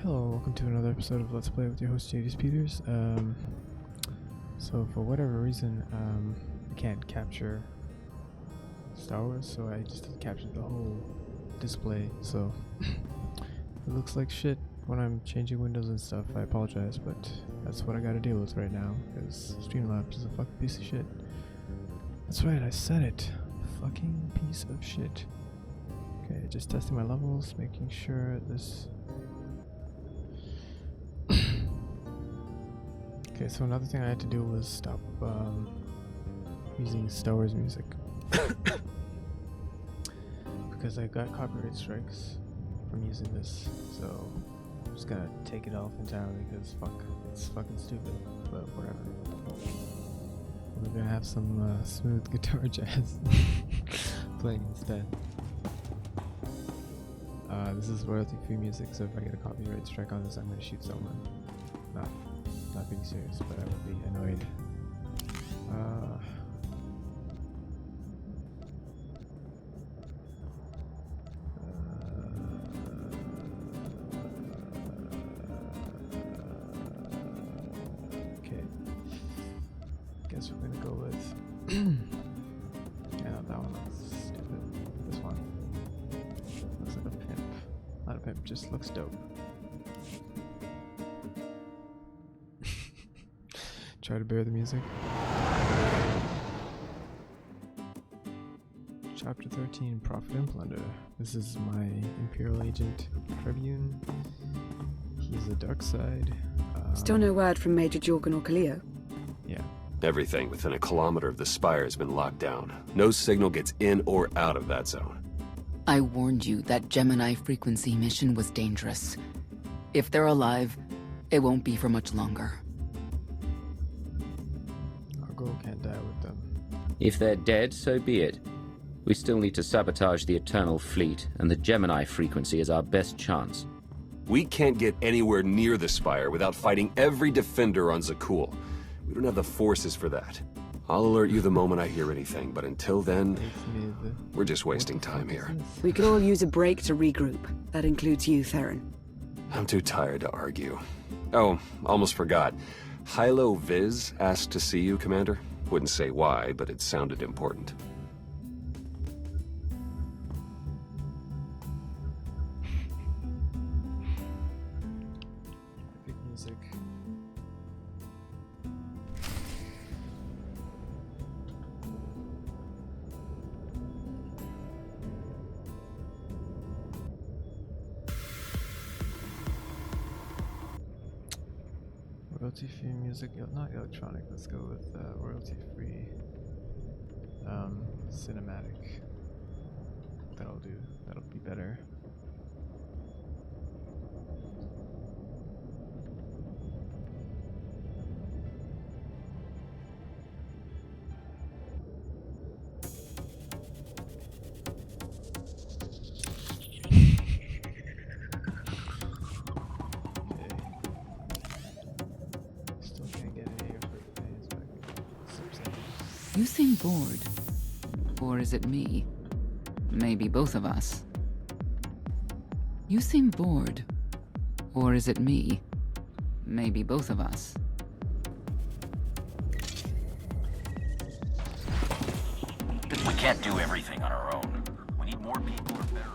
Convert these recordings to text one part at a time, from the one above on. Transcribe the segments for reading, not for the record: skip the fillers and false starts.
Hello, welcome to another episode of Let's Play with your host JD Peters. So for whatever reason, I can't capture Star Wars, so I just captured the whole display. So it looks like shit when I'm changing windows and stuff. I apologize, but that's what I gotta deal with right now, because Streamlabs is a fucking piece of shit. That's right, I said it. Fucking piece of shit. Okay, just testing my levels, making sure this... Okay, so another thing I had to do was stop using Star Wars music. Because I got copyright strikes from using this, so I'm just gonna take it off entirely because fuck, it's fucking stupid, but whatever. We're gonna have some smooth guitar jazz playing instead. This is royalty-free music, so if I get a copyright strike on this, I'm gonna shoot someone. Not being serious, but I would be annoyed. Okay. Guess we're gonna go with. Yeah, that one looks stupid. This one looks like a pimp. Not a pimp, just looks dope. Try to bear the music. Chapter 13, Profit and Plunder. This is my Imperial agent, Trebune. He's a dark side. Still no word from Major Jorgen or Kaleo? Yeah. Everything within a kilometer of the spire has been locked down. No signal gets in or out of that zone. I warned you that Gemini frequency mission was dangerous. If they're alive, it won't be for much longer. Gault can't die with them. If they're dead, so be it. We still need to sabotage the Eternal Fleet, and the Gemini frequency is our best chance. We can't get anywhere near the spire without fighting every defender on Zakul. We don't have the forces for that. I'll alert you the moment I hear anything, but until then, we're just wasting time here. We could all use a break to regroup. That includes you, Theron. I'm too tired to argue. Oh, almost forgot. Hilo Viz asked to see you, Commander. Wouldn't say why, but it sounded important. Big music. Royalty-free music, not electronic, let's go with royalty-free cinematic. That'll do, that'll be better. You seem bored. Or is it me? Maybe both of us. You seem bored. Or is it me? Maybe both of us. We can't do everything on our own. We need more people or better.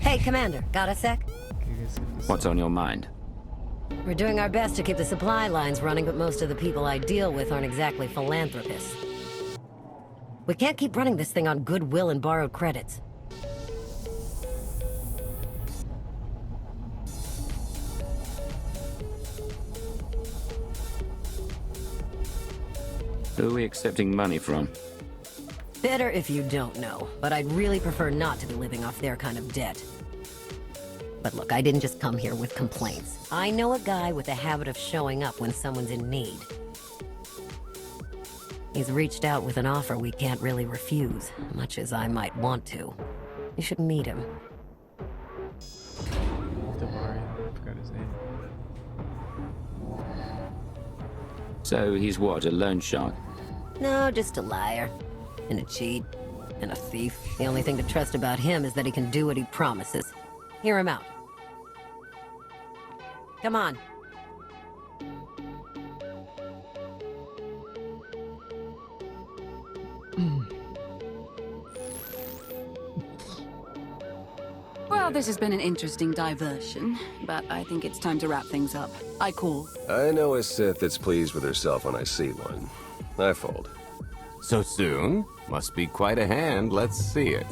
Hey, Commander, got a sec? What's on your mind? We're doing our best to keep the supply lines running, but most of the people I deal with aren't exactly philanthropists. We can't keep running this thing on goodwill and borrowed credits. Who are we accepting money from? Better if you don't know, but I'd really prefer not to be living off their kind of debt. But look, I didn't just come here with complaints. I know a guy with a habit of showing up when someone's in need. He's reached out with an offer we can't really refuse, much as I might want to. You should meet him. Davari, I forgot his name. So he's what, a loan shark? No, just a liar. And a cheat. And a thief. The only thing to trust about him is that he can do what he promises. Hear him out. Come on. Well, this has been an interesting diversion, but I think it's time to wrap things up. I call. I know a Sith that's pleased with herself when I see one. I fold. So soon? Must be quite a hand. Let's see it.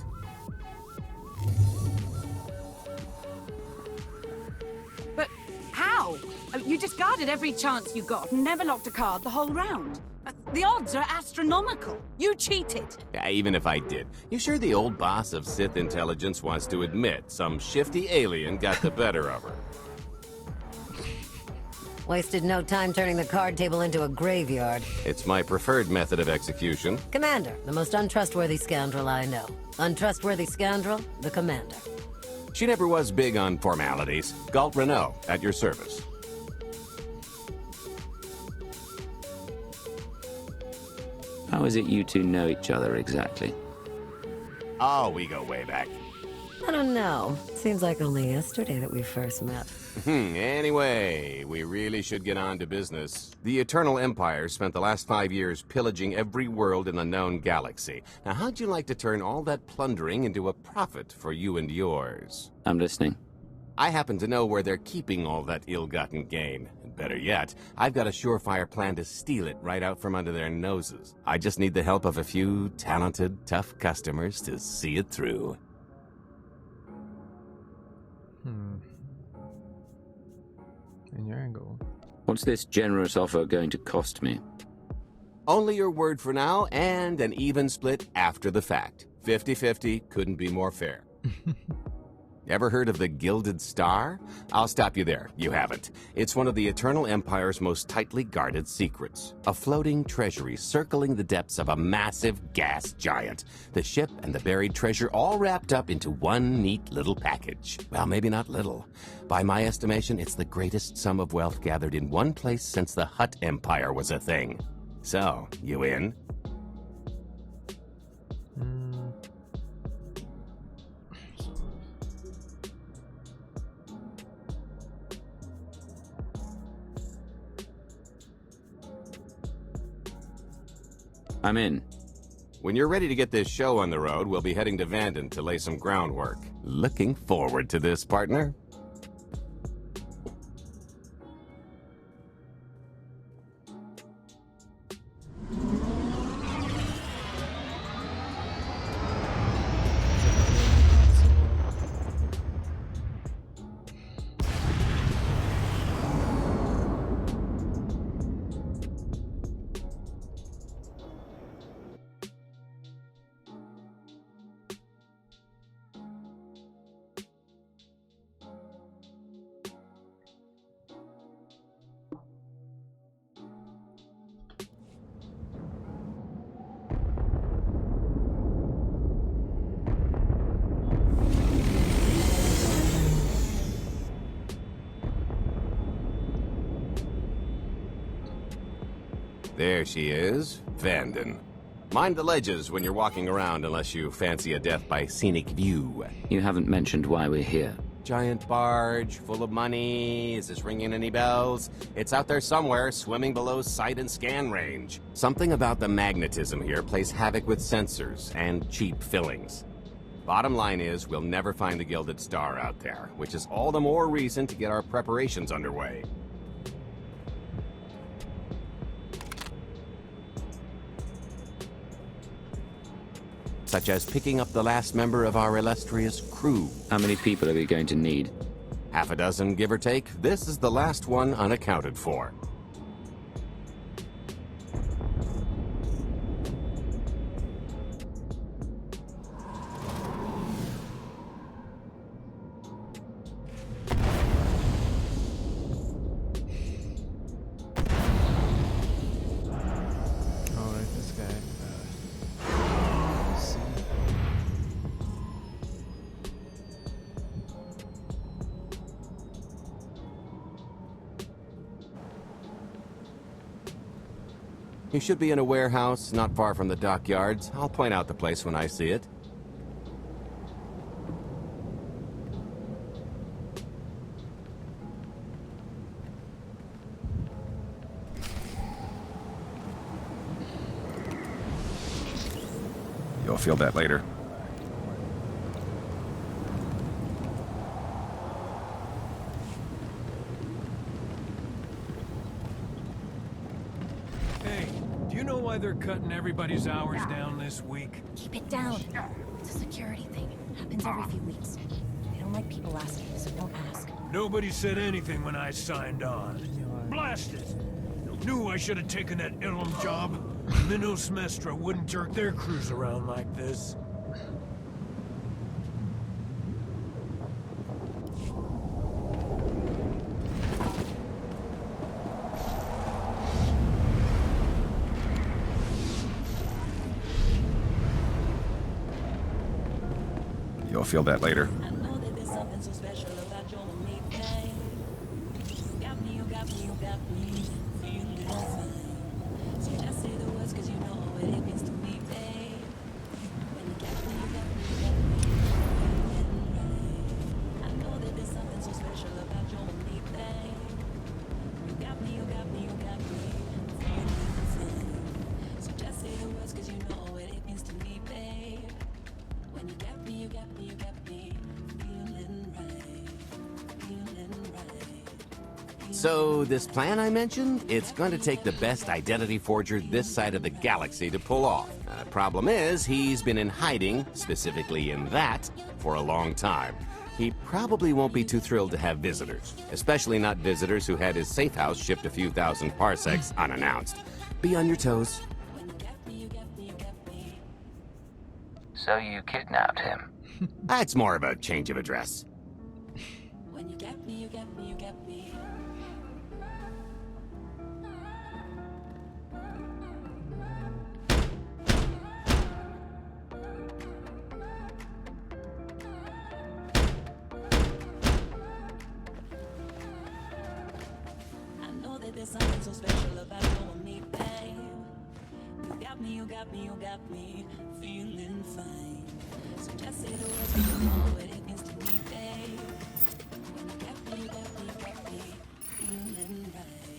But how? You discarded every chance you got and never locked a card the whole round. The odds are astronomical. You cheated. Yeah, even if I did. You sure the old boss of Sith intelligence wants to admit some shifty alien got the better of her? Wasted no time turning the card table into a graveyard. It's my preferred method of execution. Commander, the most untrustworthy scoundrel I know. Untrustworthy scoundrel, the Commander. She never was big on formalities. Gault Renault, at your service. How is it you two know each other exactly? Oh, we go way back. I don't know. Seems like only yesterday that we first met. Anyway, we really should get on to business. The Eternal Empire spent the last 5 years pillaging every world in the known galaxy. Now, how'd you like to turn all that plundering into a profit for you and yours? I'm listening. I happen to know where they're keeping all that ill-gotten gain. And better yet, I've got a surefire plan to steal it right out from under their noses. I just need the help of a few talented, tough customers to see it through. In your angle. What's this generous offer going to cost me? Only your word for now, and an even split after the fact. 50-50 couldn't be more fair. Ever heard of the Gilded Star? I'll stop you there. You haven't. It's one of the Eternal Empire's most tightly guarded secrets. A floating treasury circling the depths of a massive gas giant. The ship and the buried treasure all wrapped up into one neat little package. Well, maybe not little. By my estimation, it's the greatest sum of wealth gathered in one place since the Hutt Empire was a thing. So, you in? I'm in. When you're ready to get this show on the road, we'll be heading to Vanden to lay some groundwork. Looking forward to this, partner. There she is, Vanden. Mind the ledges when you're walking around unless you fancy a death by scenic view. You haven't mentioned why we're here. Giant barge, full of money. Is this ringing any bells? It's out there somewhere, swimming below sight and scan range. Something about the magnetism here plays havoc with sensors and cheap fillings. Bottom line is, we'll never find the Gilded Star out there, which is all the more reason to get our preparations underway. Such as picking up the last member of our illustrious crew. How many people are we going to need? Half a dozen, give or take. This is the last one unaccounted for. He should be in a warehouse not far from the dockyards. I'll point out the place when I see it. You'll feel that later. Hey, do you know why they're cutting everybody's hours down this week? Keep it down. It's a security thing. Happens every few weeks. They don't like people asking, so don't ask. Nobody said anything when I signed on. Blast it! Knew I should have taken that Ilum job. Minos Mestra wouldn't jerk their crews around like this. You'll feel that later. I know that there's something so special about your me, babe. You got me, you got me, you got me feeling fine. So just say the words, cause you know what it means to me, babe. When you got me, you got me, you got me feeling right. I know that there's something so special about your me, babe. You got me, you got me, you got me feeling fine. So just say the words, cause you know what it means to me, babe. When you got me, you got me, you got me feeling right, feeling right. So, this plan I mentioned, it's going to take the best identity forger this side of the galaxy to pull off. Problem is, he's been in hiding, specifically in that, for a long time. He probably won't be too thrilled to have visitors, especially not visitors who had his safe house shipped a few thousand parsecs unannounced. Be on your toes. So you kidnapped him? That's more of a change of address. When you got me, you got me, you got me. I know that there's something so special about you and me, babe. You got me, you got me, you got me feeling fine. So just say the words, you know what it means to me, babe. When you got me, you got me, you got me feeling right.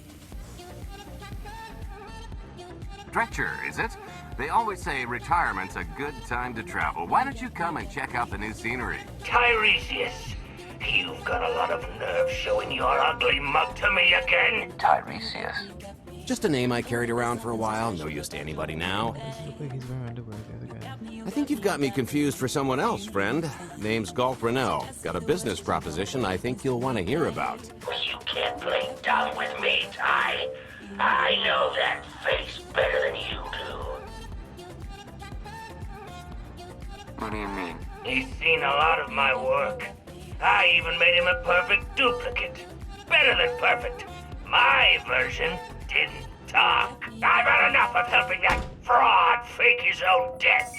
Dretcher, is it? They always say retirement's a good time to travel. Why don't you come and check out the new scenery? Tiresias, you've got a lot of nerve showing your ugly mug to me again. Tiresias? Just a name I carried around for a while, no use to anybody now. I think you've got me confused for someone else, friend. Name's Gault and Got a business proposition I think you'll want to hear about. You can't play dumb with me, Ty. I know that face better than you do. What do you mean? He's seen a lot of my work. I even made him a perfect duplicate. Better than perfect. My version didn't talk. I've had enough of helping that fraud fake his own death.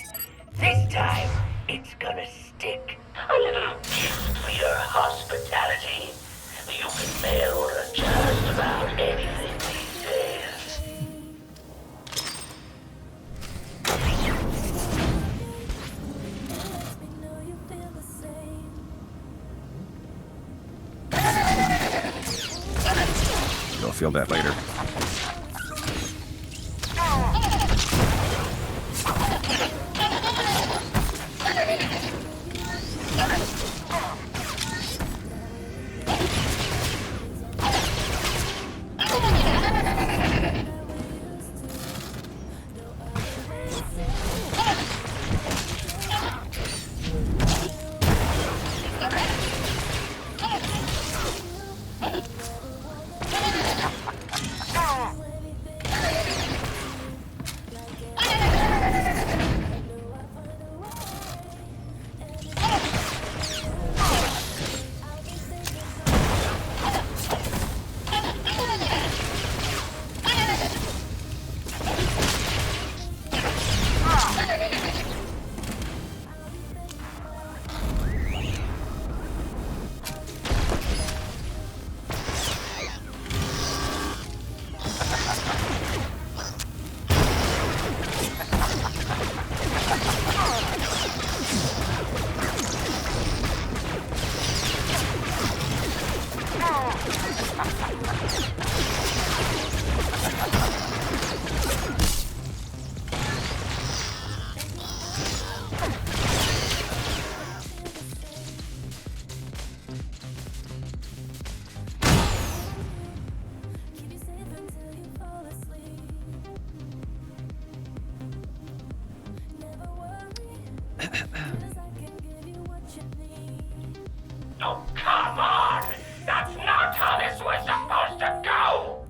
This time, it's gonna stick. A little gift for your hospitality. You can mail order just about anything these days. You'll feel that later. Oh, come on! That's not how this was supposed to go!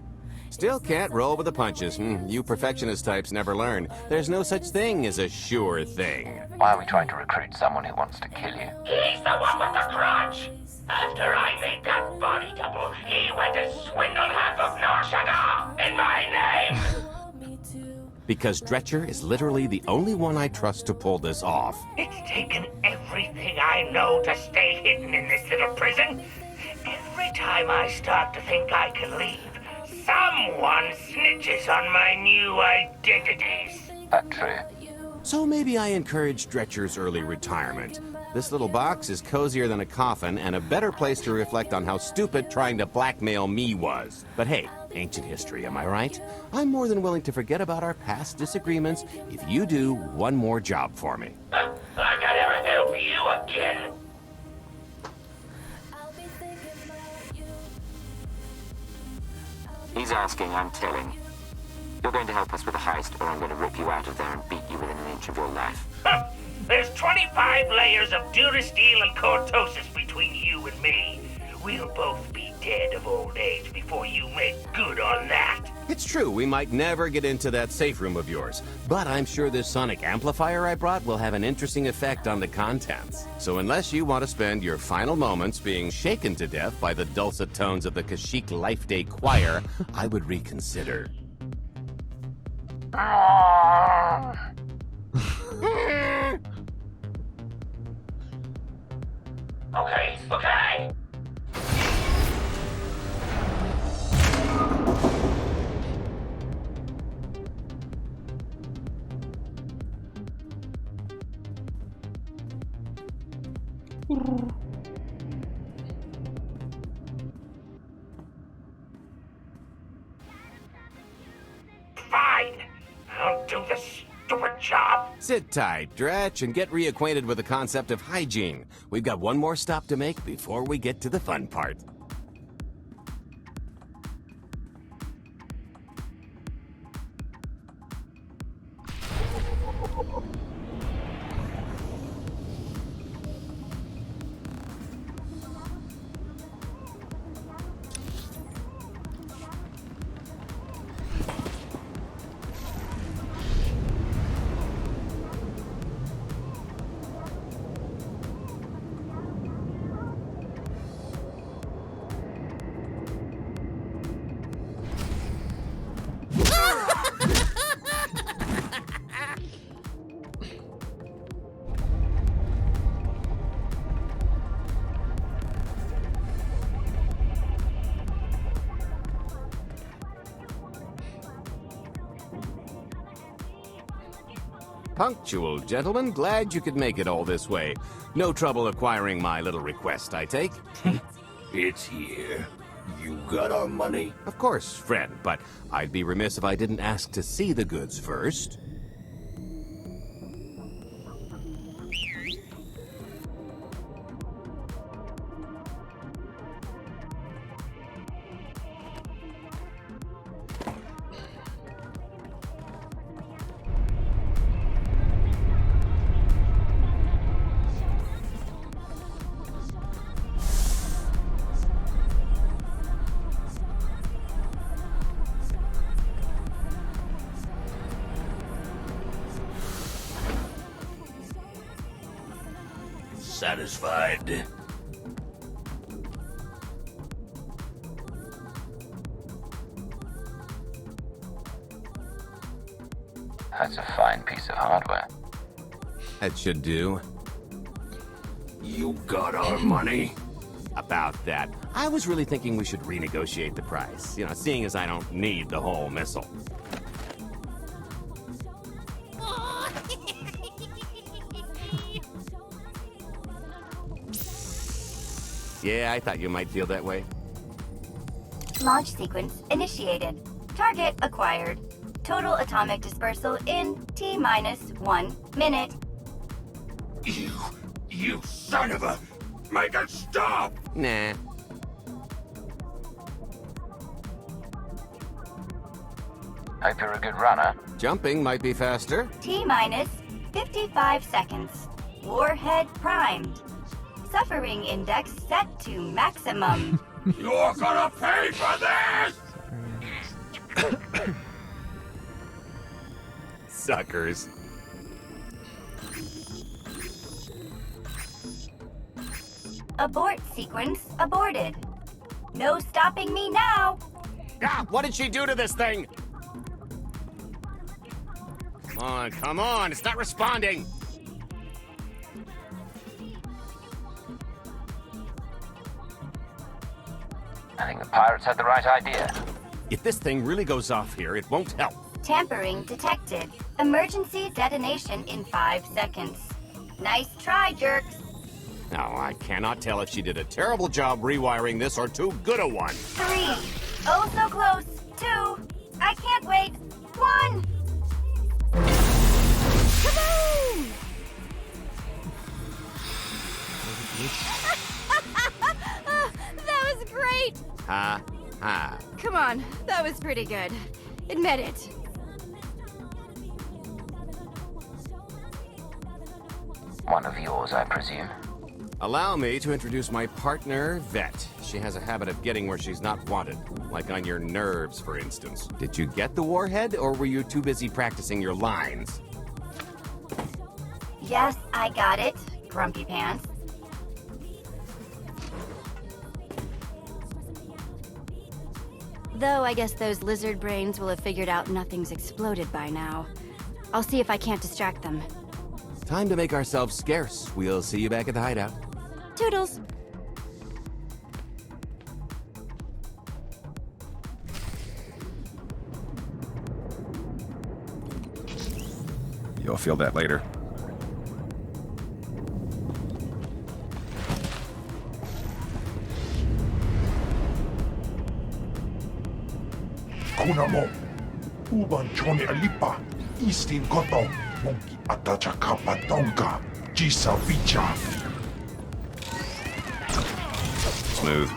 Still can't roll with the punches. You perfectionist types never learn. There's no such thing as a sure thing. Why are we trying to recruit someone who wants to kill you? He's the one with the grudge! After I made that body double, he went and swindled half of Norshada in my name! Because Dretcher is literally the only one I trust to pull this off. It's taken everything I know to stay hidden in this little prison. Every time I start to think I can leave, someone snitches on my new identities. That true? So maybe I encourage Dretcher's early retirement. This little box is cozier than a coffin and a better place to reflect on how stupid trying to blackmail me was. But hey, ancient history, am I right? I'm more than willing to forget about our past disagreements if you do one more job for me. I gotta ever help you again. He's asking, I'm telling. You're going to help us with the heist, or I'm going to rip you out of there and beat you within an inch of your life. There's 25 layers of durasteel and cortosis between you and me. We'll both be dead of old age before you make good on that. It's true, we might never get into that safe room of yours, but I'm sure this sonic amplifier I brought will have an interesting effect on the contents. So unless you want to spend your final moments being shaken to death by the dulcet tones of the Kashyyyk Life Day Choir, I would reconsider. Okay. Fine. I'll do the stupid job. Sit tight, Dretch, and get reacquainted with the concept of hygiene. We've got one more stop to make before we get to the fun part. Punctual, gentlemen. Glad you could make it all this way. No trouble acquiring my little request, I take? It's here. You got our money? Of course, friend, but I'd be remiss if I didn't ask to see the goods first. Satisfied? That's a fine piece of hardware. That should do. You got our money? About that. I was really thinking we should renegotiate the price. You know, seeing as I don't need the whole missile. Yeah, I thought you might feel that way. Launch sequence initiated. Target acquired. Total atomic dispersal in T-1 minute. You son of a... Make it stop! Nah. Hope you're a good runner. Jumping might be faster. T-minus 55 seconds. Warhead primed. Suffering index set to maximum. You're gonna pay for this! Suckers. Abort sequence aborted. No stopping me now. Ah, what did she do to this thing? Come on, it's not responding. I think the pirates had the right idea. If this thing really goes off here, it won't help. Tampering detected. Emergency detonation in 5 seconds. Nice try, jerks. Now, I cannot tell if she did a terrible job rewiring this or too good a one. 3. Oh, so close. 2. I can't wait. 1. Kaboom! That was great! Ha, ha. Come on, that was pretty good. Admit it. One of yours, I presume. Allow me to introduce my partner, Vette. She has a habit of getting where she's not wanted, like on your nerves, for instance. Did you get the warhead, or were you too busy practicing your lines? Yes, I got it. Grumpy pants. Though I guess those lizard brains will have figured out nothing's exploded by now. I'll see if I can't distract them. Time to make ourselves scarce. We'll see you back at the hideout. Toodles! You'll feel that later. Kunamo, uban choni alipa, istin koto, monkey atacha kapatonka, jisa bicha. Smooth.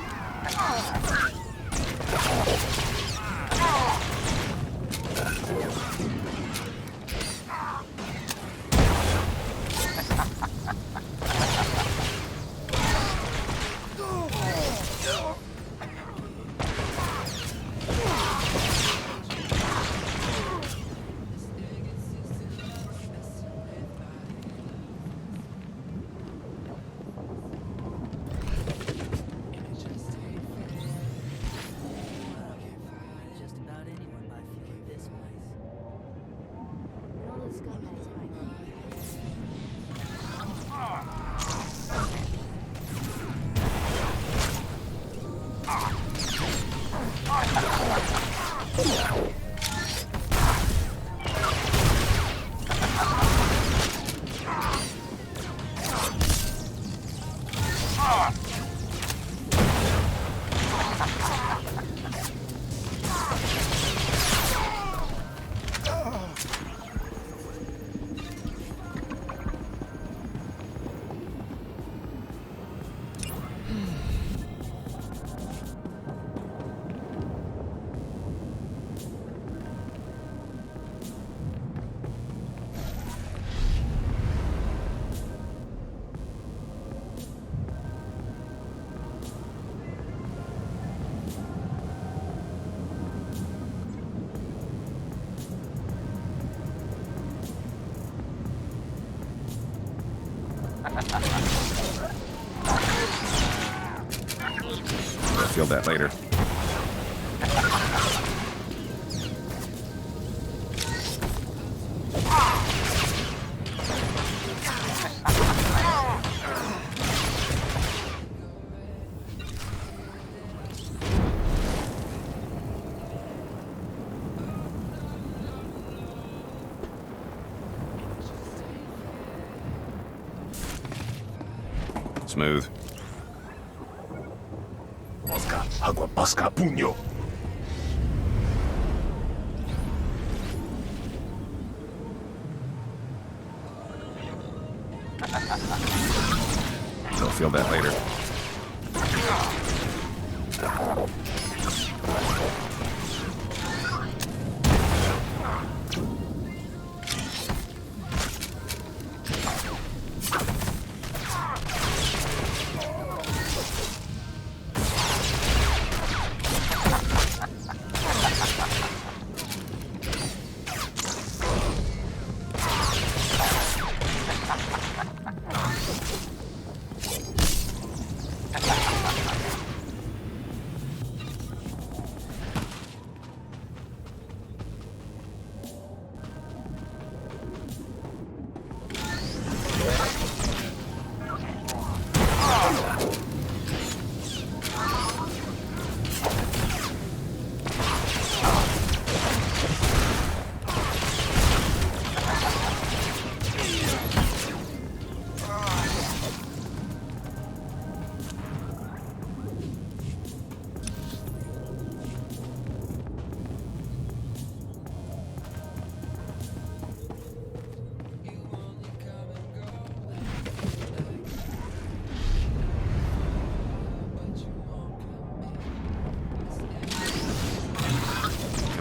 You'll feel that later. Smooth. Pasca, agua pasca, puño. You'll feel that later.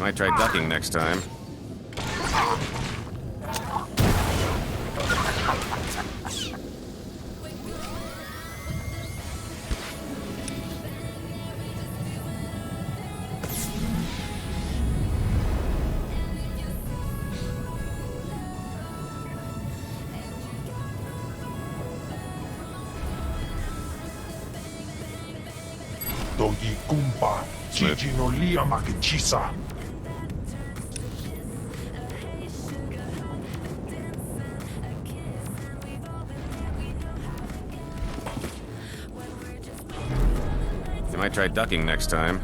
might try ducking next time. Dogi kumpa, chichi no lia makichisa. You might try ducking next time.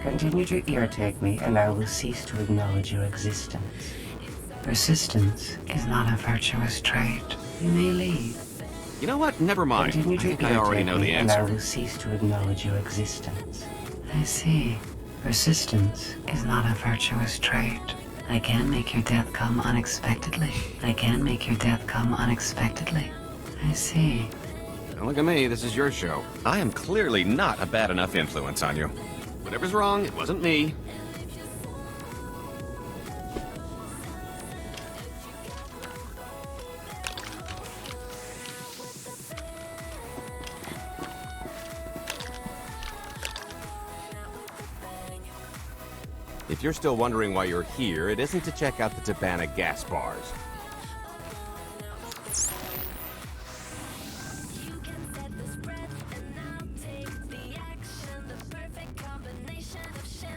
Continue to irritate me, and I will cease to acknowledge your existence. Persistence is not a virtuous trait. You may leave. You know what? Never mind. Continue I to think I already know the irritate me, and I answer. will cease to acknowledge your existence. I see. Persistence is not a virtuous trait. I can make your death come unexpectedly. I can make your death come unexpectedly. I see. Don't look at me. This is your show. I am clearly not a bad enough influence on you. Whatever's wrong, it wasn't me. If you're still wondering why you're here, it isn't to check out the Tabana gas bars.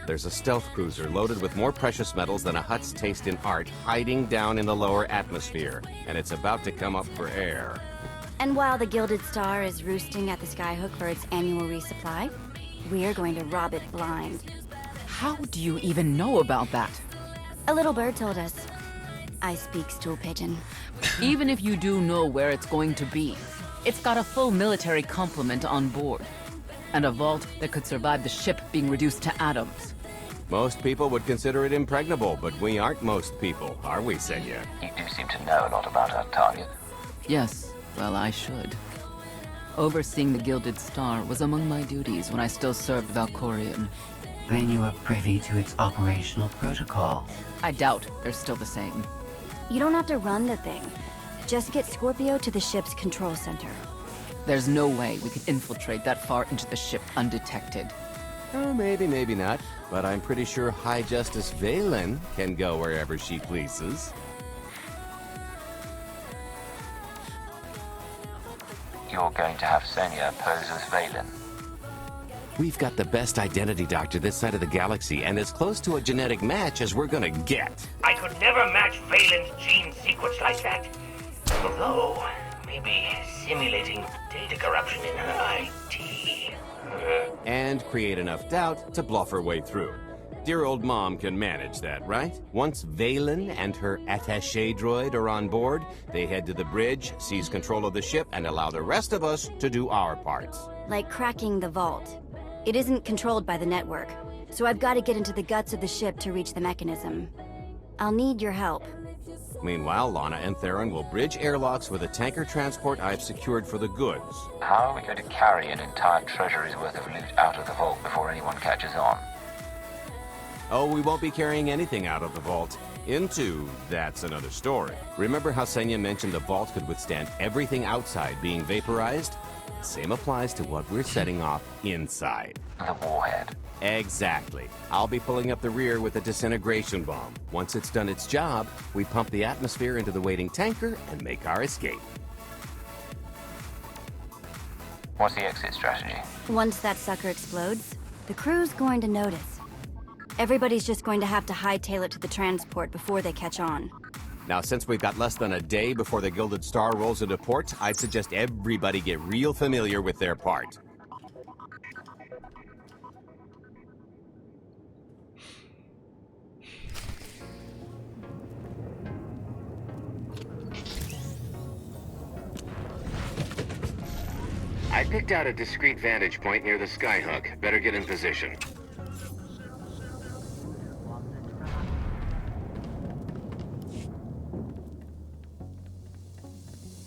There's a stealth cruiser loaded with more precious metals than a Hutt's taste in art hiding down in the lower atmosphere, and it's about to come up for air. And while the Gilded Star is roosting at the Skyhook for its annual resupply, we're going to rob it blind. How do you even know about that? A little bird told us. I speak stool pigeon. Even if you do know where it's going to be, it's got a full military complement on board. And a vault that could survive the ship being reduced to atoms. Most people would consider it impregnable, but we aren't most people, are we, Senya? You do seem to know a lot about our target. Yes, well, I should. Overseeing the Gilded Star was among my duties when I still served Valkorion. Then you are privy to its operational protocol. I doubt they're still the same. You don't have to run the thing. Just get Scorpio to the ship's control center. There's no way we could infiltrate that far into the ship undetected. Oh, maybe, maybe not. But I'm pretty sure High Justice Valen can go wherever she pleases. You're going to have Senya pose as Valen. We've got the best identity doctor this side of the galaxy, and as close to a genetic match as we're gonna get. I could never match Valen's gene sequence like that. Although, maybe simulating data corruption in her IT. And create enough doubt to bluff her way through. Dear old mom can manage that, right? Once Valen and her attaché droid are on board, they head to the bridge, seize control of the ship, and allow the rest of us to do our parts. Like cracking the vault. It isn't controlled by the network, so I've got to get into the guts of the ship to reach the mechanism. I'll need your help. Meanwhile, Lana and Theron will bridge airlocks with a tanker transport I've secured for the goods. How are we going to carry an entire treasury's worth of loot out of the vault before anyone catches on? Oh, we won't be carrying anything out of the vault. Into, that's another story. Remember how Senya mentioned the vault could withstand everything outside being vaporized? Same applies to what we're setting off inside. The warhead. Exactly. I'll be pulling up the rear with a disintegration bomb. Once it's done its job, we pump the atmosphere into the waiting tanker and make our escape. What's the exit strategy? Once that sucker explodes, the crew's going to notice. Everybody's just going to have to hightail it to the transport before they catch on. Now, since we've got less than a day before the Gilded Star rolls into port, I'd suggest everybody get real familiar with their part. I picked out a discreet vantage point near the skyhook. Better get in position.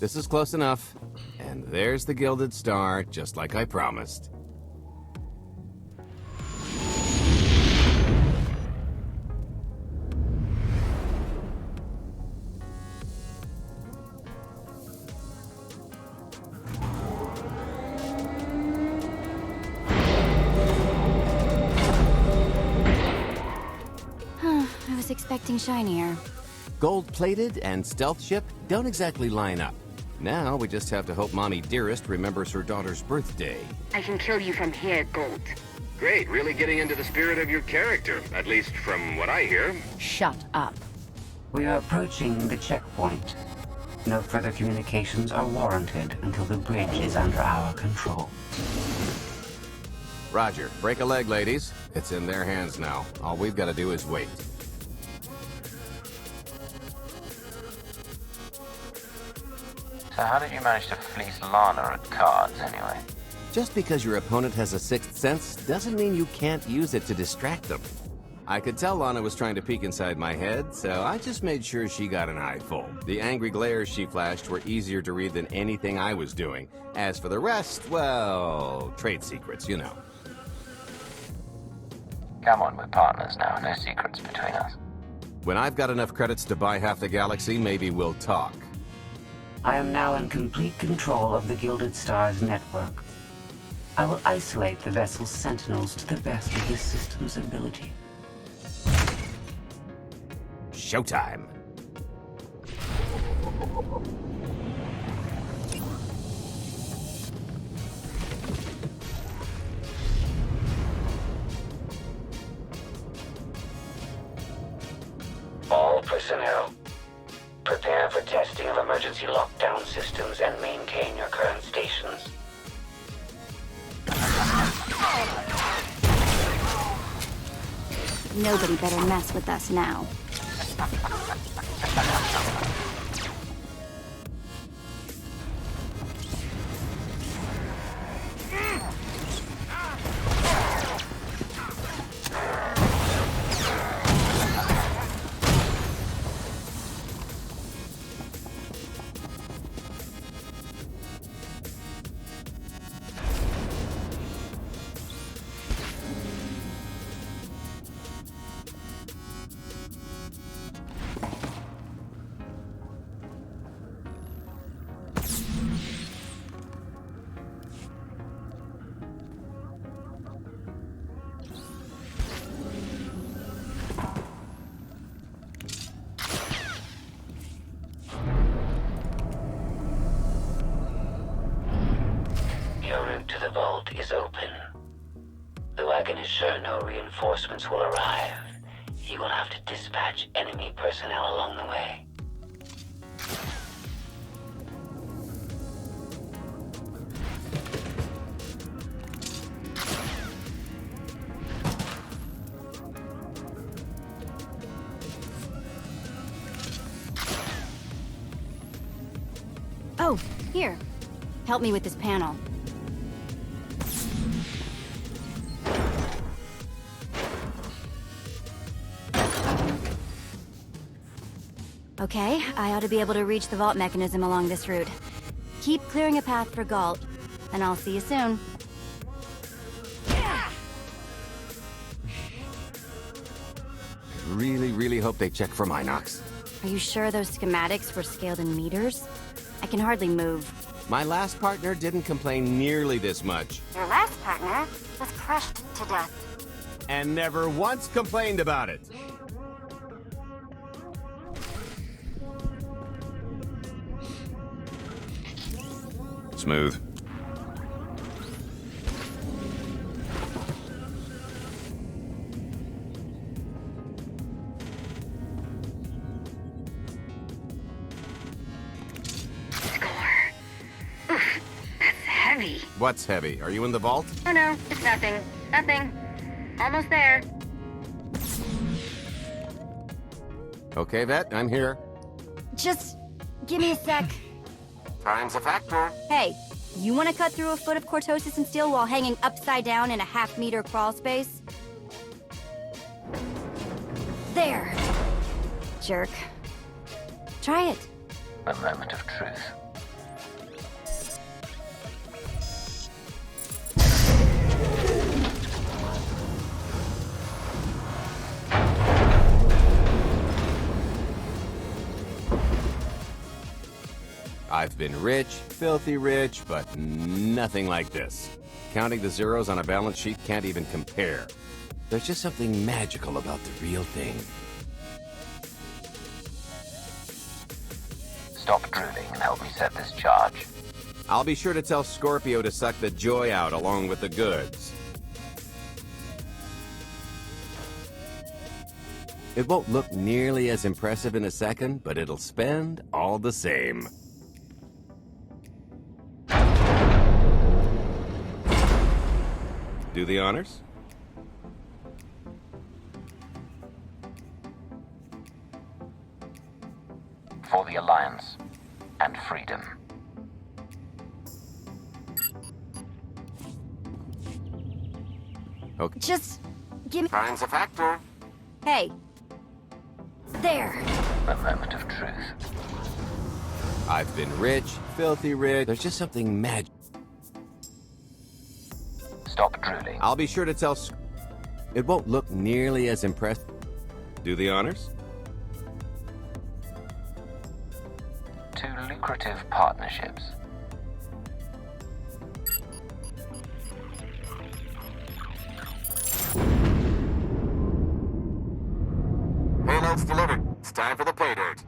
This is close enough. And And there's the Gilded Star, just like I promised. I was expecting shinier. Gold-plated and stealth ship don't exactly line up. Now we just have to hope Mommy Dearest remembers her daughter's birthday. I can kill you from here, Gault. Great, really getting into the spirit of your character, at least from what I hear. Shut up. We are approaching the checkpoint. No further communications are warranted until the bridge is under our control. Roger. Break a leg, ladies. It's in their hands now. All we've got to do is wait. So how did you manage to fleece Lana at cards, anyway? Just because your opponent has a sixth sense doesn't mean you can't use it to distract them. I could tell Lana was trying to peek inside my head, so I just made sure she got an eyeful. The angry glares she flashed were easier to read than anything I was doing. As for the rest, well, trade secrets, you know. Come on, we're partners now. No secrets between us. When I've got enough credits to buy half the galaxy, maybe we'll talk. I am now in complete control of the Gilded Star's network. I will isolate the vessel's sentinels to the best of this system's ability. Showtime. All personnel, prepare for testing of emergency lockdown systems and maintain your current stations. Nobody better mess with us now. Your route to the vault is open. Though I can assure no reinforcements will arrive, you will have to dispatch enemy personnel along the way. Oh, here. Help me with this panel. Okay, I ought to be able to reach the vault mechanism along this route. Keep clearing a path for Gault, and I'll see you soon. Really hope they check for Minox. Are you sure those schematics were scaled in meters? I can hardly move. My last partner didn't complain nearly this much. Your last partner was crushed to death. And never once complained about it. Smooth. Heavy. What's heavy? Are you in the vault? Oh no, it's nothing. Nothing. Almost there. Okay, Vette, I'm here. Just give me a sec. Time's a factor. Hey, you want to cut through a foot of cortosis and steel while hanging upside down in a half-meter crawl space? There. Jerk. Try it. A moment of truth. I've been rich, filthy rich, but nothing like this. Counting the zeros on a balance sheet can't even compare. There's just something magical about the real thing. Stop drooling and help me set this charge. I'll be sure to tell Scorpio to suck the joy out along with the goods. It won't look nearly as impressive in a second, but it'll spend all the same. Do the honors? For the Alliance and freedom. Okay. Just give me. Time's a factor. Hey. There. A moment of truth. I've been rich, filthy rich. There's just something magic. Stop drooling. I'll be sure to tell. It won't look nearly as impressive. Do the honors? 2 lucrative partnerships. Payload's delivered. It's time for the pay dirt.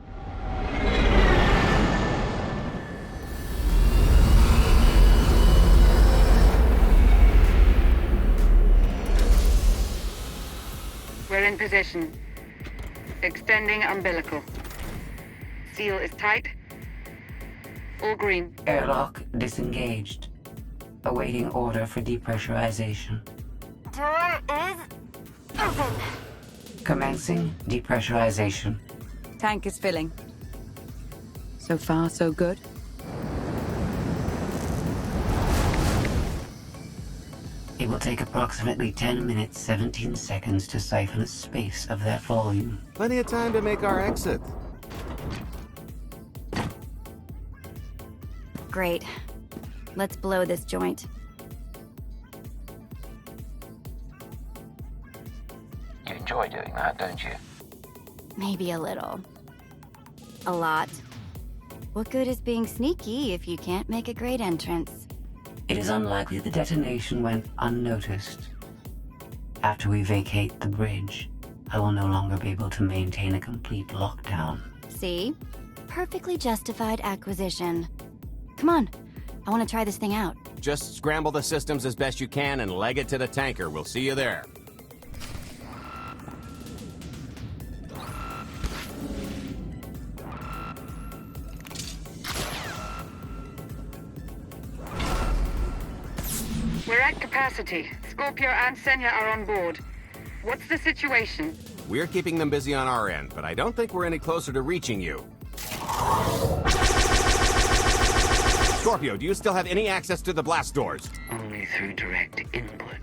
We're in position. Extending umbilical. Seal is tight. All green. Airlock disengaged. Awaiting order for depressurization. Door is open. Commencing depressurization. Tank is filling. So far, so good. It will take approximately 10 minutes, 17 seconds to siphon a space of that volume. Plenty of time to make our exit. Great. Let's blow this joint. You enjoy doing that, don't you? Maybe a little. A lot. What good is being sneaky if you can't make a great entrance? It is unlikely the detonation went unnoticed. After we vacate the bridge, I will no longer be able to maintain a complete lockdown. See? Perfectly justified acquisition. Come on. I want to try this thing out. Just scramble the systems as best you can and leg it to the tanker. We'll see you there. We're at capacity. Scorpio and Senya are on board. What's the situation? We're keeping them busy on our end, but I don't think we're any closer to reaching you. Scorpio, do you still have any access to the blast doors? Only through direct input.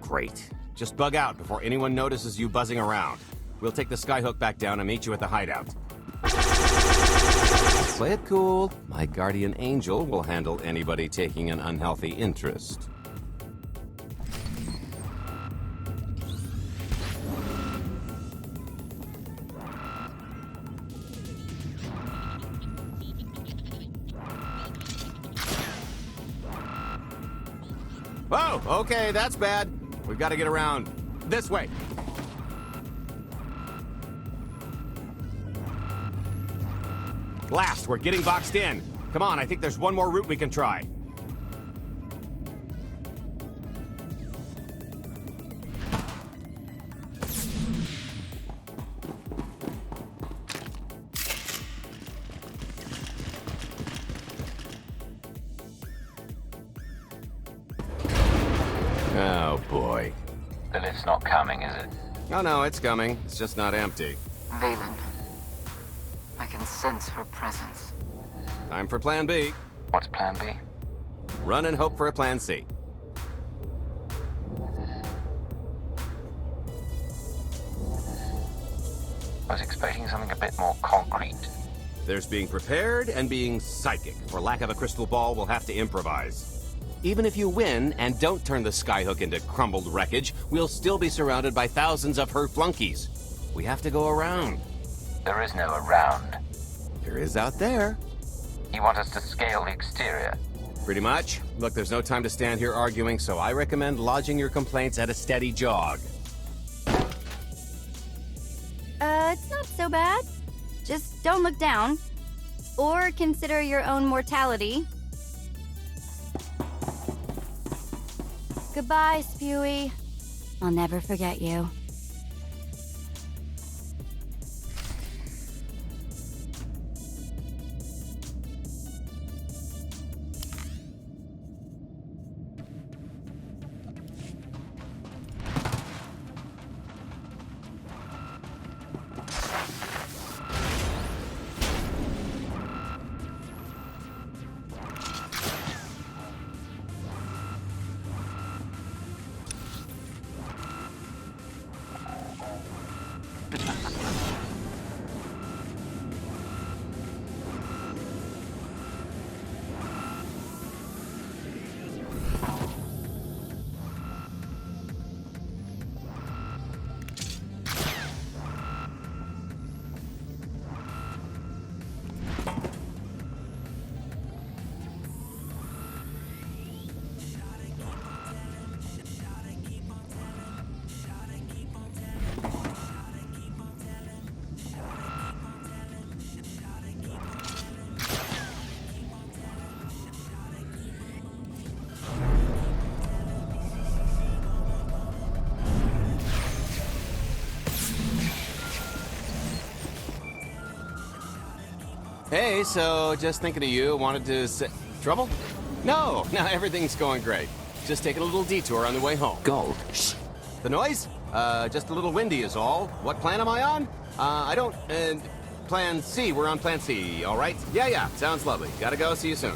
Great. Just bug out before anyone notices you buzzing around. We'll take the skyhook back down and meet you at the hideout. Play it cool. My guardian angel will handle anybody taking an unhealthy interest. Oh, okay, that's bad. We've got to get around. This way. Blast, we're getting boxed in. Come on, I think there's one more route we can try. Oh, boy. The lift's not coming, is it? Oh, no, it's coming. It's just not empty. Valen. I can sense her presence. Time for Plan B. What's Plan B? Run and hope for a Plan C. I was expecting something a bit more concrete. There's being prepared and being psychic. For lack of a crystal ball, we'll have to improvise. Even if you win and don't turn the skyhook into crumbled wreckage, we'll still be surrounded by thousands of her flunkies. We have to go around. There is no around. There is out there. You want us to scale the exterior? Pretty much. Look, there's no time to stand here arguing, so I recommend lodging your complaints at a steady jog. It's not so bad. Just don't look down. Or consider your own mortality. Goodbye, Spewy. I'll never forget you. Hey, so just thinking of you, wanted to say... Trouble? No, everything's going great. Just taking a little detour on the way home. Gault? Shh! The noise? Just a little windy is all. What plan am I on? I don't... Plan C, we're on Plan C, all right? Yeah, sounds lovely. Gotta go, see you soon.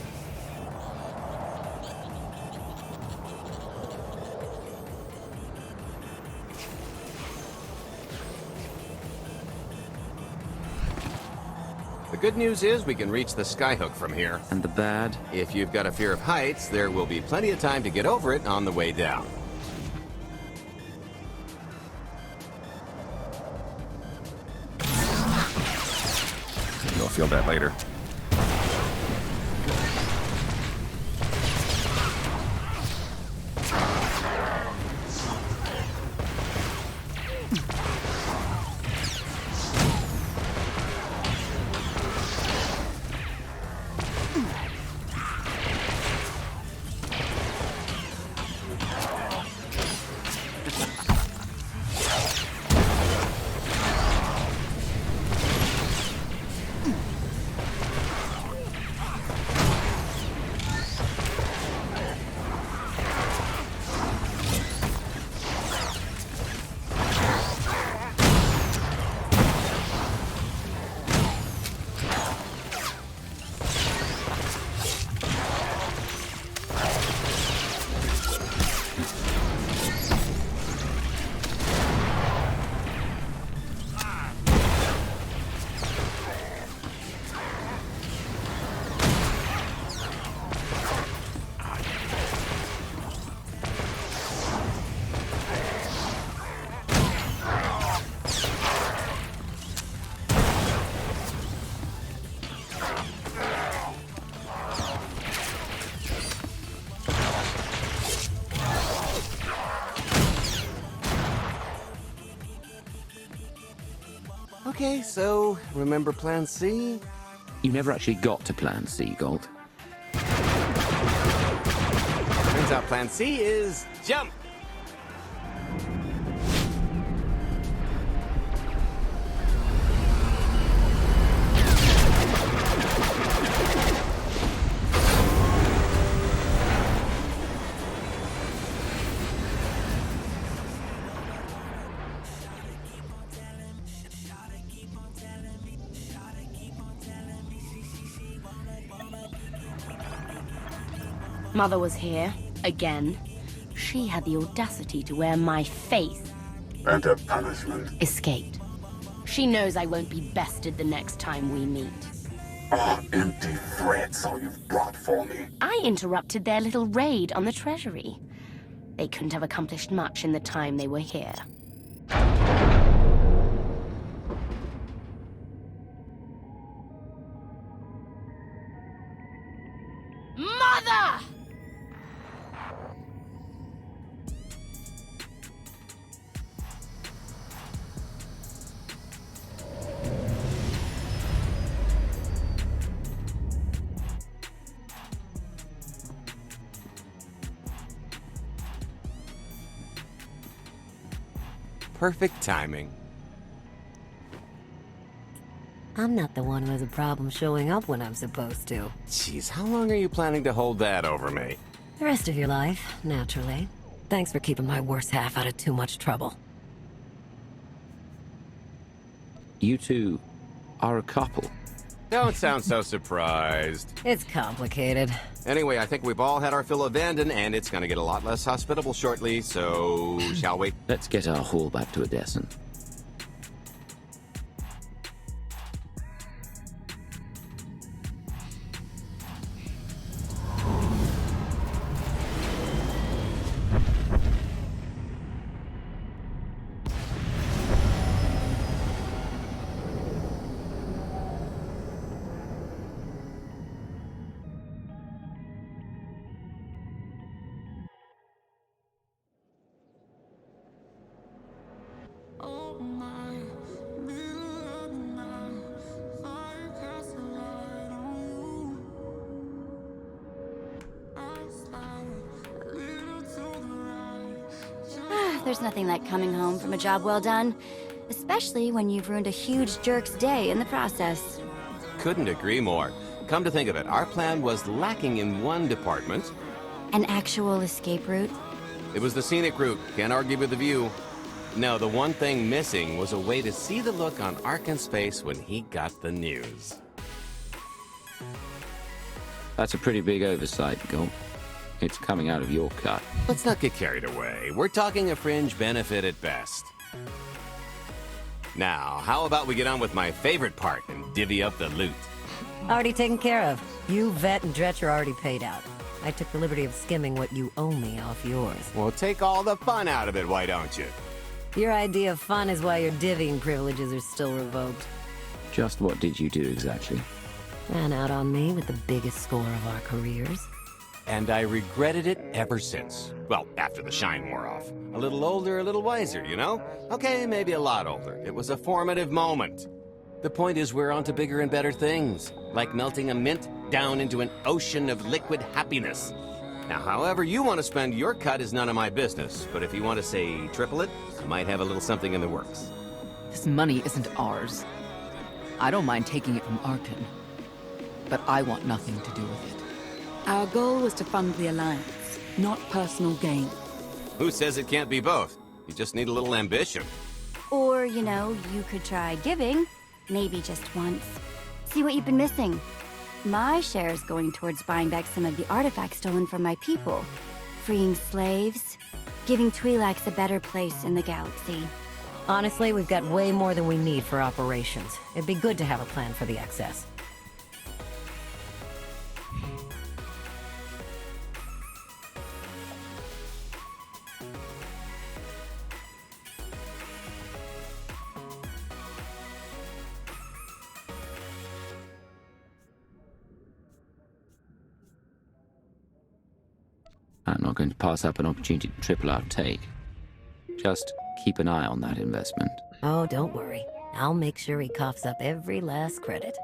The good news is we can reach the skyhook from here. And the bad? If you've got a fear of heights, there will be plenty of time to get over it on the way down. You'll feel that later. Okay, so remember Plan C? You never actually got to Plan C, Gault. Turns out Plan C is jump! Mother was here, again. She had the audacity to wear my face. And her punishment? Escaped. She knows I won't be bested the next time we meet. Oh, empty threats all you've brought for me. I interrupted their little raid on the treasury. They couldn't have accomplished much in the time they were here. perfect timing. I'm not the one who has a problem showing up when I'm supposed to. Jeez, how long are you planning to hold that over me? The rest of your life, naturally. Thanks for keeping my worse half out of too much trouble. You two are a couple. Don't sound so surprised. It's complicated. Anyway, I think we've all had our fill of Vanden, and it's gonna get a lot less hospitable shortly, so shall we? Let's get our haul back to Odessen. There's nothing like coming home from a job well done, especially when you've ruined a huge jerk's day in the process. Couldn't agree more. Come to think of it, our plan was lacking in one department. An actual escape route? It was the scenic route, can't argue with the view. No, the one thing missing was a way to see the look on Arkan's face when he got the news. That's a pretty big oversight, Gault. It's coming out of your cut. Let's not get carried away. We're talking a fringe benefit at best. Now, how about we get on with my favorite part and divvy up the loot? Already taken care of. You, Vette, and Dretch are already paid out. I took the liberty of skimming what you owe me off yours. Well, take all the fun out of it, why don't you? Your idea of fun is why your divvying privileges are still revoked. Just what did you do exactly? Ran out on me with the biggest score of our careers. And I regretted it ever since. Well, after the shine wore off. A little older, a little wiser, you know? Okay, maybe a lot older. It was a formative moment. The point is we're on to bigger and better things. Like melting a mint down into an ocean of liquid happiness. Now, however you want to spend your cut is none of my business. But if you want to, say, triple it, I might have a little something in the works. This money isn't ours. I don't mind taking it from Arkan. But I want nothing to do with it. Our goal was to fund the Alliance, not personal gain. Who says it can't be both? You just need a little ambition. Or, you know, you could try giving. Maybe just once. See what you've been missing. My share is going towards buying back some of the artifacts stolen from my people. Freeing slaves. Giving Twi'leks a better place in the galaxy. Honestly, we've got way more than we need for operations. It'd be good to have a plan for the excess. I'm not going to pass up an opportunity to triple our take. Just keep an eye on that investment. Oh, don't worry. I'll make sure he coughs up every last credit.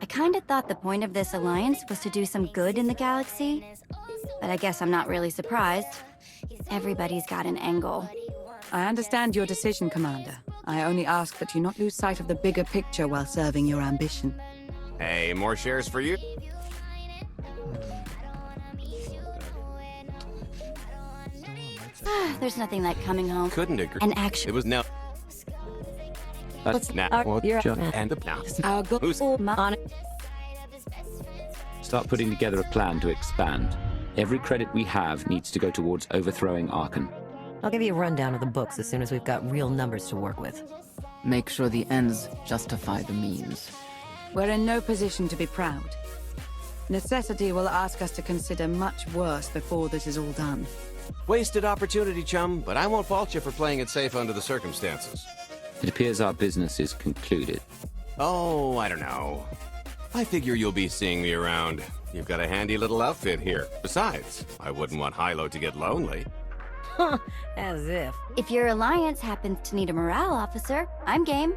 I kinda thought the point of this alliance was to do some good in the galaxy. But I guess I'm not really surprised. Everybody's got an angle. I understand your decision, Commander. I only ask that you not lose sight of the bigger picture while serving your ambition. Hey, more shares for you? There's nothing like coming home. Couldn't agree. And actually, it was no. Let's now. and now. Our goal. Who's start putting together a plan to expand. Every credit we have needs to go towards overthrowing Arkan. I'll give you a rundown of the books as soon as we've got real numbers to work with. Make sure the ends justify the means. We're in no position to be proud. Necessity will ask us to consider much worse before this is all done. Wasted opportunity, chum, but I won't fault you for playing it safe under the circumstances. It appears our business is concluded. Oh, I don't know. I figure you'll be seeing me around. You've got a handy little outfit here. Besides, I wouldn't want Hilo to get lonely. Huh, as if. If your alliance happens to need a morale officer, I'm game.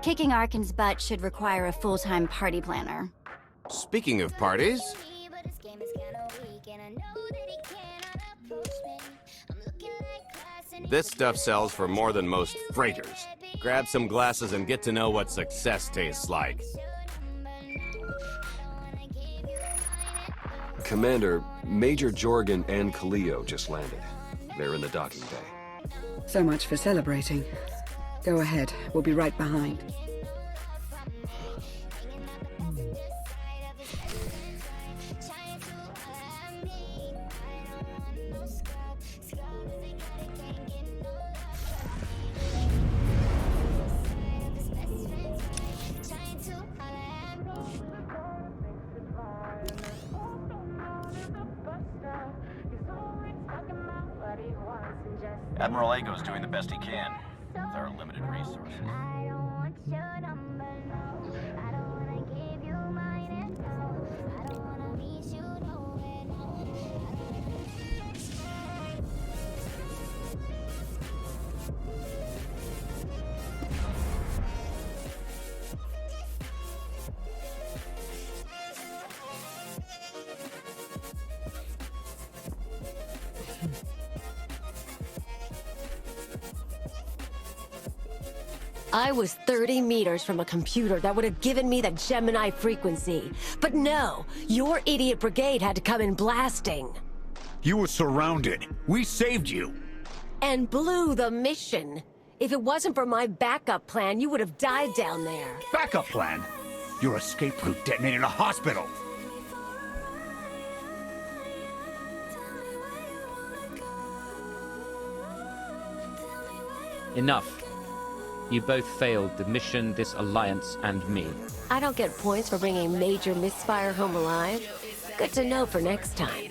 Kicking Arkan's butt should require a full-time party planner. Speaking of parties... This stuff sells for more than most freighters. Grab some glasses and get to know what success tastes like. Commander, Major Jorgen and Kaleo just landed. They're in the docking bay. So much for celebrating. Go ahead, we'll be right behind. Admiral Ago's doing the best he can with our limited resources. I was 30 meters from a computer that would have given me the Gemini frequency. But no, your idiot brigade had to come in blasting. You were surrounded. We saved you. And blew the mission. If it wasn't for my backup plan, you would have died down there. Backup plan? Your escape route detonated a hospital. Enough. You both failed the mission, this alliance, and me. I don't get points for bringing Major Misfire home alive. Good to know for next time.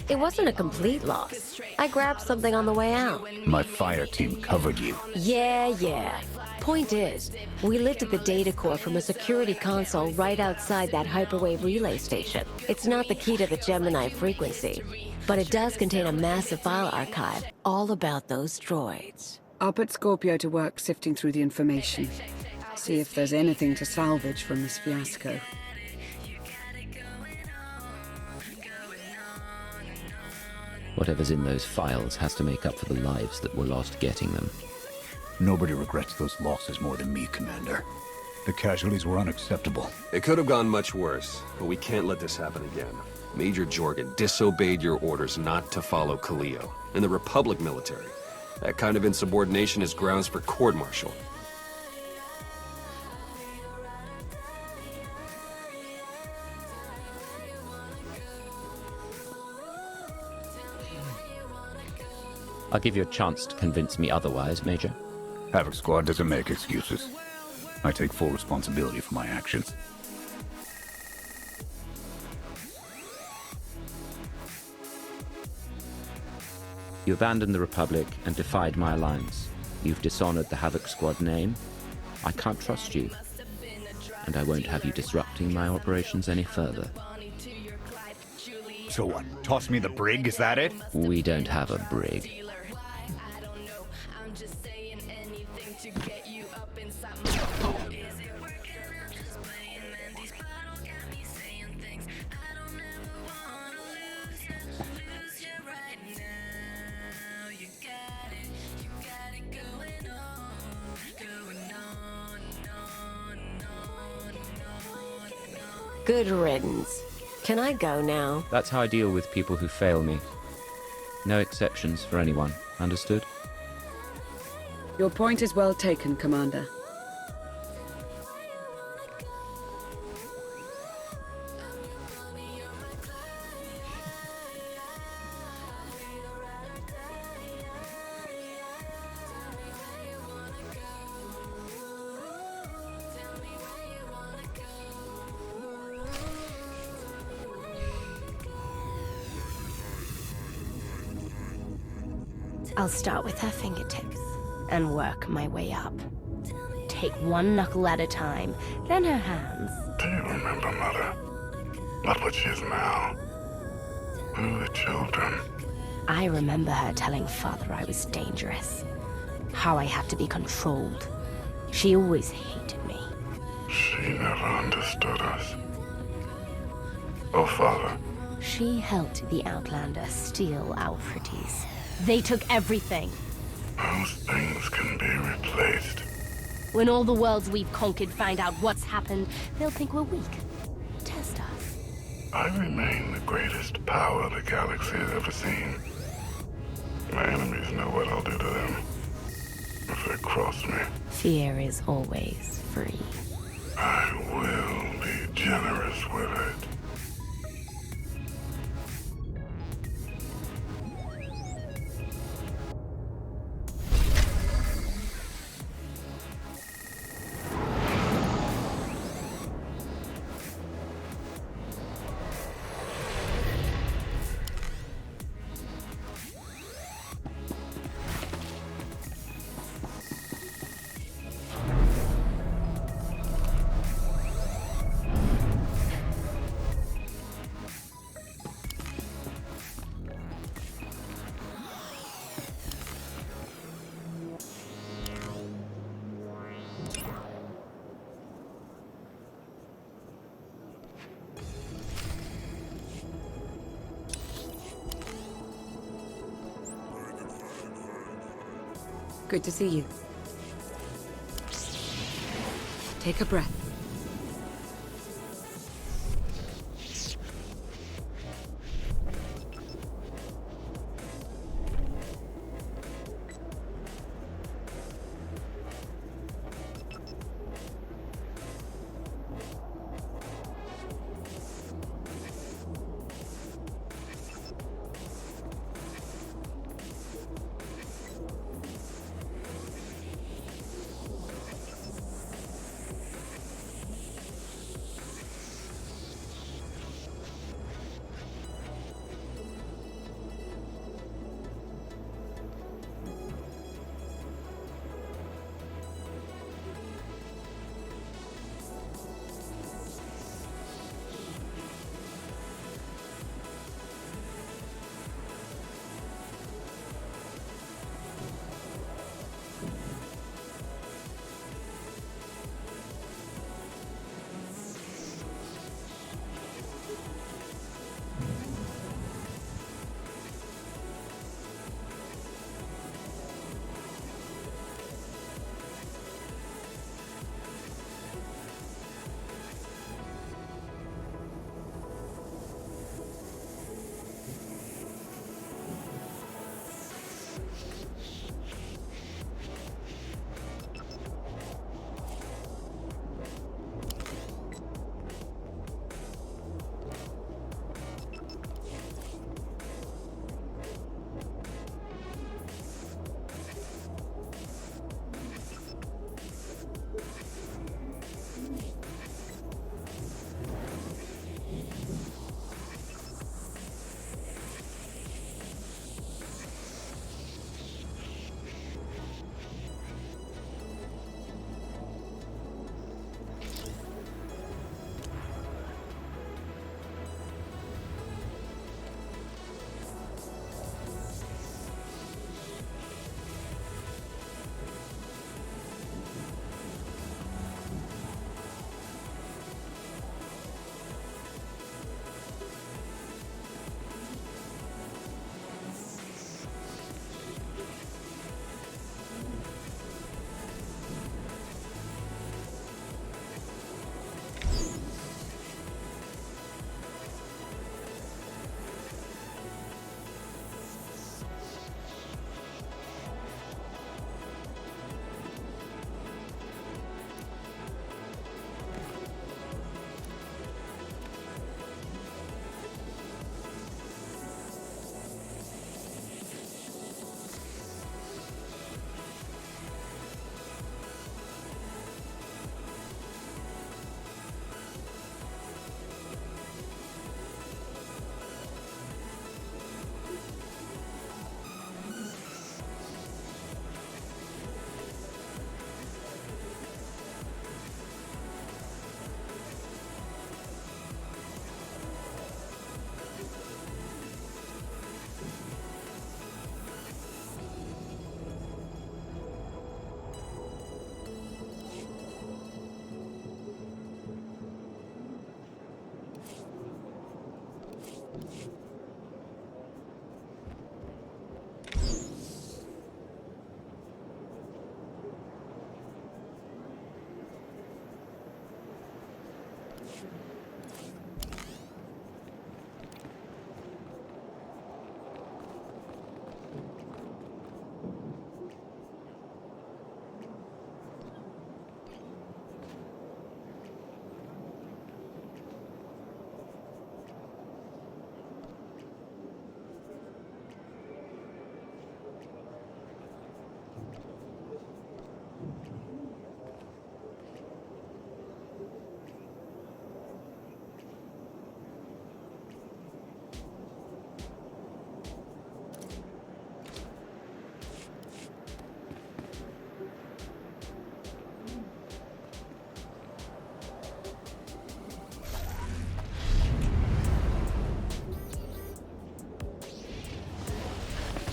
It wasn't a complete loss. I grabbed something on the way out. My fire team covered you. Yeah. Point is, we lifted the data core from a security console right outside that hyperwave relay station. It's not the key to the Gemini frequency, but it does contain a massive file archive all about those droids. I'll put Scorpio to work sifting through the information. See if there's anything to salvage from this fiasco. Whatever's in those files has to make up for the lives that were lost getting them. Nobody regrets those losses more than me, Commander. The casualties were unacceptable. It could have gone much worse, but we can't let this happen again. Major Jorgen disobeyed your orders not to follow Kaleo and the Republic military. That kind of insubordination is grounds for court-martial. I'll give you a chance to convince me otherwise, Major. Havoc Squad doesn't make excuses. I take full responsibility for my actions. You abandoned the Republic and defied my alliance. You've dishonored the Havoc Squad name. I can't trust you. And I won't have you disrupting my operations any further. So what? Toss me the brig, is that it? We don't have a brig. Good riddance. Can I go now? That's how I deal with people who fail me. No exceptions for anyone. Understood? Your point is well taken, Commander. I'll start with her fingertips and work my way up. Take one knuckle at a time, then her hands. Do you remember, Mother? Not what she is now. We were children. I remember her telling Father I was dangerous. How I had to be controlled. She always hated me. She never understood us. Oh, Father, She helped the Outlander steal our pretties. They took everything. Those things can be replaced. When all the worlds we've conquered find out what's happened, they'll think we're weak. Test us. I remain the greatest power the galaxy has ever seen. My enemies know what I'll do to them if they cross me. Fear is always free. I will be generous with it. Good to see you. Take a breath.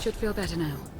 should feel better now.